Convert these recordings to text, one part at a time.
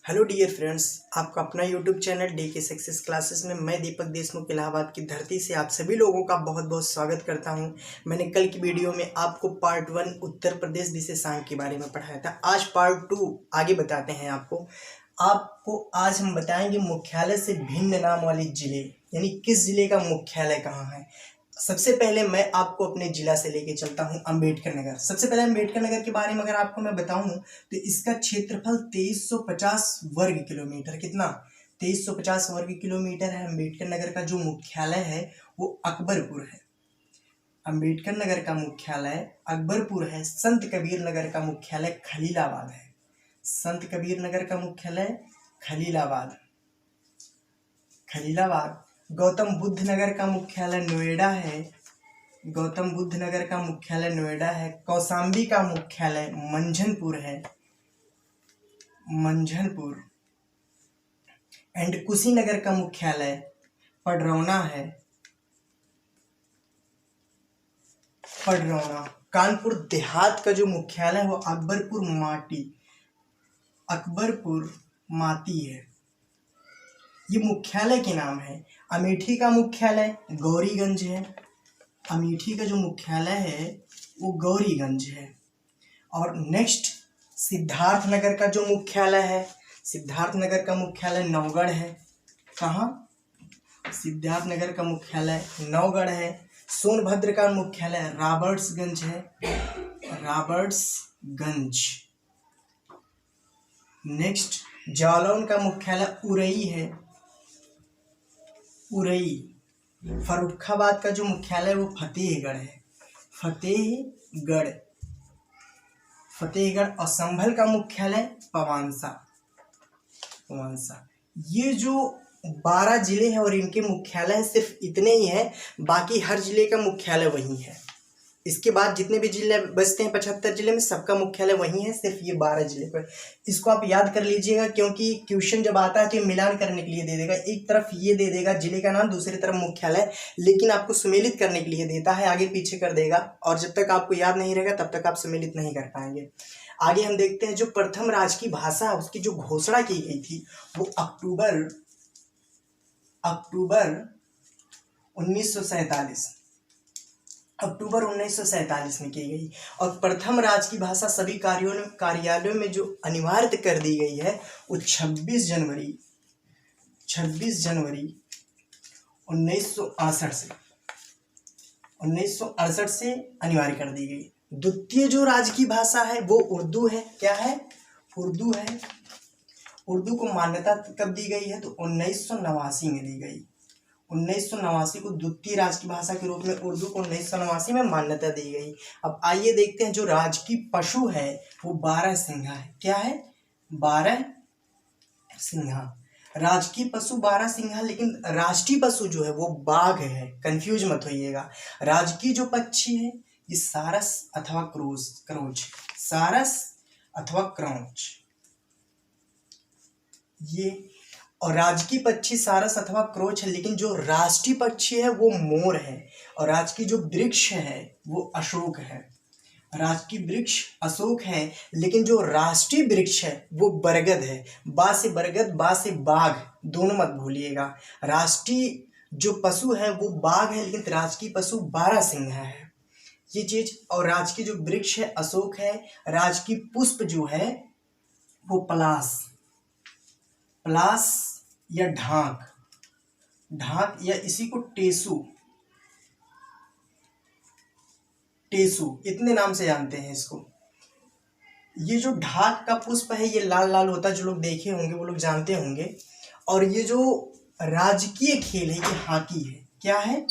Hello dear friends, आपका अपना YouTube channel D के सक्सेस क्लासेस में मैं दीपक देशमुख इलाहाबाद की धरती से आप सभी लोगों का बहुत बहुत स्वागत करता हूं। मैंने कल की वीडियो में आपको पार्ट 1 उत्तर प्रदेश विशेषांक के बारे में पढ़ाया था। आज पार्ट 2 आगे बताते हैं आपको आज हम बताएंगे मुख्यालय से भिन्न नाम वाले जिले, यानी किस जिले का मुख्यालय कहाँ है। सबसे पहले मैं आपको अपने जिला से लेके चलता हूं अम्बेडकर नगर। सबसे पहले अम्बेडकर नगर के बारे में अगर आपको मैं बताऊं तो इसका क्षेत्रफल 2350 वर्ग किलोमीटर, कितना 2350 वर्ग किलोमीटर है। अम्बेडकर नगर का जो मुख्यालय है वो अकबरपुर है। अम्बेडकर नगर का मुख्यालय अकबरपुर है। संत कबीर नगर का मुख्यालय खलीलाबाद है। संत कबीर नगर का मुख्यालय खलीलाबाद। गौतम बुद्ध नगर का मुख्यालय नोएडा है। गौतम बुद्ध नगर का मुख्यालय नोएडा है। कौशाम्बी का मुख्यालय मंझनपुर है। मंझनपुर। एंड कुशीनगर का मुख्यालय पडरौना है। पडरौना। कानपुर देहात का जो मुख्यालय है वो अकबरपुर माती है। ये मुख्यालय के नाम है। अमेठी का मुख्यालय गौरीगंज है। अमेठी का जो मुख्यालय है वो गौरीगंज है। और नेक्स्ट सिद्धार्थनगर का जो मुख्यालय है, सिद्धार्थनगर का मुख्यालय नौगढ़ है। कहाँ? सिद्धार्थनगर का मुख्यालय नौगढ़ है। सोनभद्र का मुख्यालय रॉबर्ट्सगंज है। रॉबर्ट्सगंज। नेक्स्ट जालौन का मुख्यालय उरई है। उरई। फर्रुखाबाद का जो मुख्यालय वो फतेहगढ़ है। फतेहगढ़। और संभल का मुख्यालय पवांसा। ये जो 12 जिले हैं और इनके मुख्यालय सिर्फ इतने ही हैं, बाकी हर जिले का मुख्यालय वही है। इसके बाद जितने भी जिले बचते हैं 75 जिले में, सबका मुख्यालय वही है, सिर्फ ये 12 जिले पर। इसको आप याद कर लीजिएगा, क्योंकि क्वेश्चन जब आता है तो ये मिलान करने के लिए दे देगा। एक तरफ ये दे देगा जिले का नाम, दूसरी तरफ मुख्यालय, लेकिन आपको सुमेलित करने के लिए देता है, आगे पीछे कर देगा। और जब तक आपको याद नहीं रहेगा तब तक आप सुमेलित नहीं कर पाएंगे। आगे हम देखते हैं जो प्रथम राजकीय भाषा उसकी जो घोषणा की गई थी वो अक्टूबर 1947 में की गई। और प्रथम राजकीय भाषा सभी कार्यालयों में जो अनिवार्य कर दी गई है वो 26 जनवरी 1968 से अनिवार्य कर दी गई। द्वितीय जो राजकीय भाषा है वो उर्दू है। क्या है? उर्दू है। उर्दू को मान्यता कब दी गई है? तो 1989 में दी गई। 1989 को द्वितीय राजकीय भाषा के रूप में उर्दू को 1989 में मान्यता दी गई। अब आइए देखते हैं जो राजकीय पशु है वो 12 सिंघा है। क्या है? 12 सिंघा। राजकीय पशु 12 सिंघा, लेकिन राष्ट्रीय पशु जो है वो बाघ है। कंफ्यूज मत होइएगा। राजकीय जो पक्षी है ये सारस अथवा क्रोच। सारस अथवा क्रोच ये। और राजकीय पक्षी सारस अथवा क्रोच है, लेकिन जो राष्ट्रीय पक्षी है वो मोर है। और राजकीय जो वृक्ष है वो अशोक है। राजकीय वृक्ष अशोक है, लेकिन जो राष्ट्रीय वृक्ष है वो बरगद है। बा से बरगद, बा से बाघ, दोनों मत भूलिएगा। राष्ट्रीय जो पशु है वो बाघ है, लेकिन राजकीय पशु 12 सिंघा है, ये चीज। और राजकीय जो वृक्ष है अशोक है। राजकीय पुष्प जो है वो पलाश या ढाक या इसी को टेसू इतने नाम से जानते हैं इसको। ये जो ढाक का पुष्प है ये लाल लाल होता है, जो लोग देखे होंगे वो लोग जानते होंगे। और ये जो राजकीय खेल है ये हॉकी है। क्या है?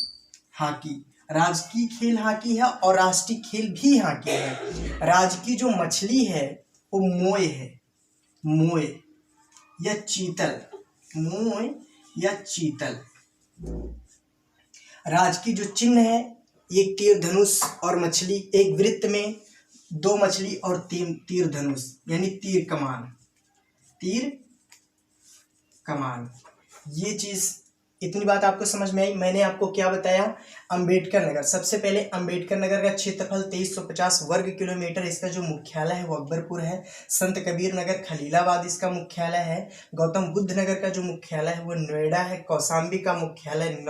हॉकी। राजकीय खेल हॉकी है और राष्ट्रीय खेल भी हॉकी है। राजकीय जो मछली है वो मोय है। मोय या चीतल। राजकीय जो चिन्ह है एक तीर धनुष और मछली, एक वृत्त में 2 मछली और 3 तीर धनुष, यानी तीर कमान। ये चीज इतनी बात आपको समझ में आई। मैंने आपको क्या बताया, अंबेडकर नगर। सबसे पहले अंबेडकर नगर का क्षेत्रफल 2350 वर्ग किलोमीटर, इसका जो मुख्यालय है वो अकबरपुर है। संत कबीर नगर खलीलाबाद इसका मुख्यालय है। गौतम बुद्ध नगर का जो मुख्यालय है वो नोएडा है। कौशाम्बी का मुख्यालय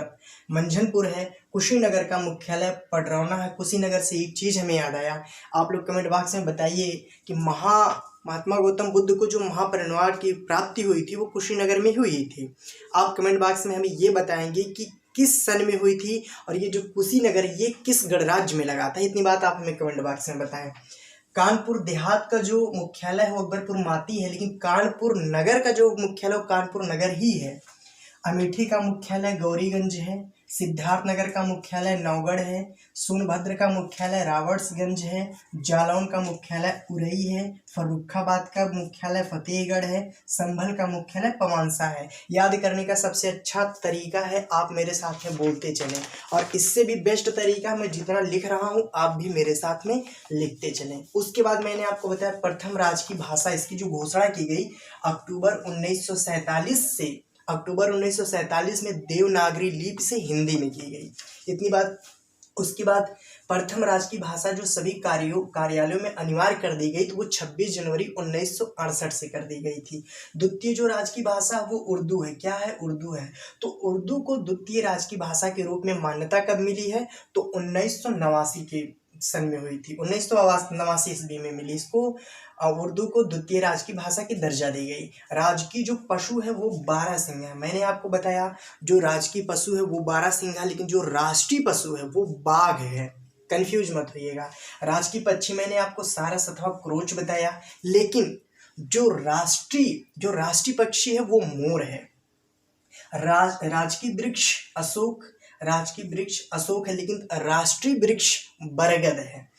मंझनपुर है। कुशीनगर का मुख्यालय पडरौना है। कुशीनगर से एक चीज हमें याद आया, आप लोग कमेंट बॉक्स में बताइए कि महात्मा गौतम बुद्ध को जो महापरिनिर्वाण की प्राप्ति हुई थी वो कुशीनगर में हुई थी। आप कमेंट बॉक्स में हमें ये बताएंगे कि किस सन में हुई थी और ये जो कुशीनगर ये किस गणराज्य में लगा था। इतनी बात आप हमें कमेंट बॉक्स में बताएं। कानपुर देहात का जो मुख्यालय है वो अकबरपुर माती है, लेकिन कानपुर नगर का जो मुख्यालय वो कानपुर नगर ही है। अमेठी का मुख्यालय गौरीगंज है। सिद्धार्थ नगर का मुख्यालय नौगढ़ है। सोनभद्र का मुख्यालय रावर्ट्सगंज है। जालौन का मुख्यालय उरई है। फर्रुखाबाद का मुख्यालय फतेहगढ़ है। संभल का मुख्यालय पवांसा है। याद करने का सबसे अच्छा तरीका है आप मेरे साथ में बोलते चलें, और इससे भी बेस्ट तरीका मैं जितना लिख रहा हूँ आप भी मेरे साथ में लिखते चलें। उसके बाद मैंने आपको बताया प्रथम राज्य की भाषा, इसकी जो घोषणा की गई अक्टूबर 1947 में देवनागरी लिपि से हिंदी में की गई। इतनी बात। उसके बाद प्रथम राज्य की भाषा जो सभी कार्यालयों में अनिवार्य कर दी गई तो वो 26 जनवरी 1968 से कर दी गई थी। द्वितीय जो राज्य की भाषा वो उर्दू है। क्या है? उर्दू है। तो उर्दू को द्वितीय राज्य की भाषा के रूप में मान्यता कब मिली है? तो 1989 के सन में हुई थी। 1989 ईस्वी में मिली इसको। उर्दू को द्वितीय राज्य की भाषा की दर्जा दी गई। राज्य की जो पशु है वो 12 सिंह है। मैंने आपको बताया जो राज्य की पशु है वो 12 सिंह है, लेकिन जो राष्ट्रीय पशु है वो बाघ है। कंफ्यूज मत होइएगा। राज्य की पक्षी मैंने आपको सारस अथवा क्रोच बताया, लेकिन जो राष्ट्रीय पक्षी है वो मोर है। राजकीय वृक्ष अशोक है, लेकिन राष्ट्रीय वृक्ष बरगद है।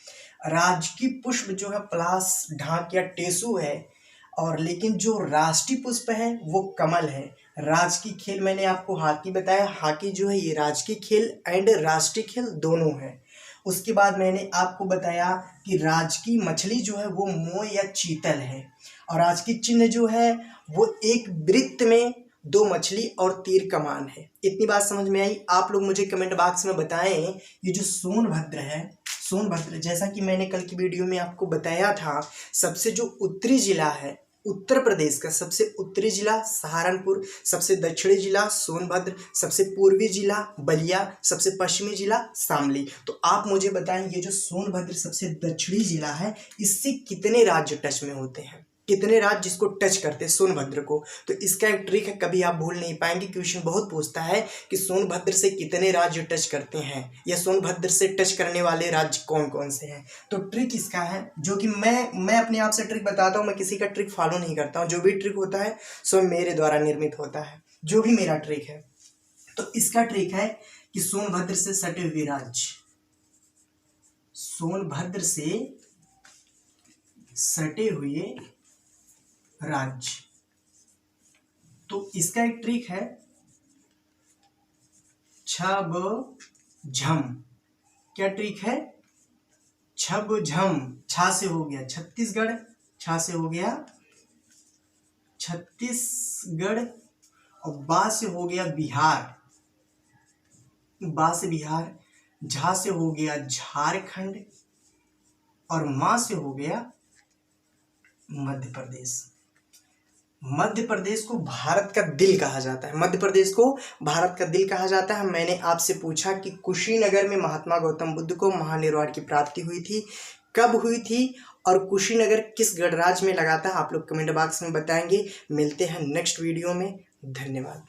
राजकीय पुष्प जो है पलाश, ढाक या टेसू है, और लेकिन जो राष्ट्रीय पुष्प है वो कमल है। राजकीय खेल मैंने आपको हॉकी बताया। हॉकी जो है ये राजकीय खेल एंड राष्ट्रीय खेल दोनों है। उसके बाद मैंने आपको बताया कि राजकीय मछली जो है वो मोर या चीतल है, और राजकीय चिन्ह जो है वो एक वृत्त में 2 मछली और तीर कमान है। इतनी बात समझ में आई? आप लोग मुझे कमेंट बॉक्स में बताएं ये जो सोनभद्र है, सोनभद्र जैसा कि मैंने कल की वीडियो में आपको बताया था, सबसे जो उत्तरी जिला है उत्तर प्रदेश का, सबसे उत्तरी जिला सहारनपुर, सबसे दक्षिणी जिला सोनभद्र, सबसे पूर्वी जिला बलिया, सबसे पश्चिमी जिला शामली। तो आप मुझे बताएं ये जो सोनभद्र सबसे दक्षिणी जिला है इससे कितने राज्य टच में होते हैं, कितने राज्य जिसको टच करते हैं सोनभद्र को? तो इसका एक ट्रिक है, कभी आप भूल नहीं पाएंगे। क्वेश्चन बहुत पूछता है कि सोनभद्र से कितने राज्य टच करते हैं या सोनभद्र से टच करने वाले राज्य कौन कौन से हैं। तो ट्रिक इसका है, जो कि मैं अपने आप से ट्रिक बताता हूँ, मैं किसी का ट्रिक फॉलो नहीं करता हूँ। जो भी ट्रिक होता है सो मेरे द्वारा निर्मित होता है, जो भी मेरा ट्रिक है। तो इसका ट्रिक है कि सोनभद्र से सटे हुए राज्य, सोनभद्र से सटे हुए राज्य। तो इसका एक ट्रिक है छब-झम। क्या ट्रिक है? छब-झम। छा से हो गया छत्तीसगढ़, छा से हो गया छत्तीसगढ़, और बा से हो गया बिहार, बा से बिहार, झा से हो गया झारखंड, और मां से हो गया मध्य प्रदेश। मध्य प्रदेश को भारत का दिल कहा जाता है। मध्य प्रदेश को भारत का दिल कहा जाता है। मैंने आपसे पूछा कि कुशीनगर में महात्मा गौतम बुद्ध को महानिर्वाण की प्राप्ति हुई थी, कब हुई थी, और कुशीनगर किस गणराज्य में लगा था? आप लोग कमेंट बॉक्स में बताएंगे। मिलते हैं नेक्स्ट वीडियो में। धन्यवाद।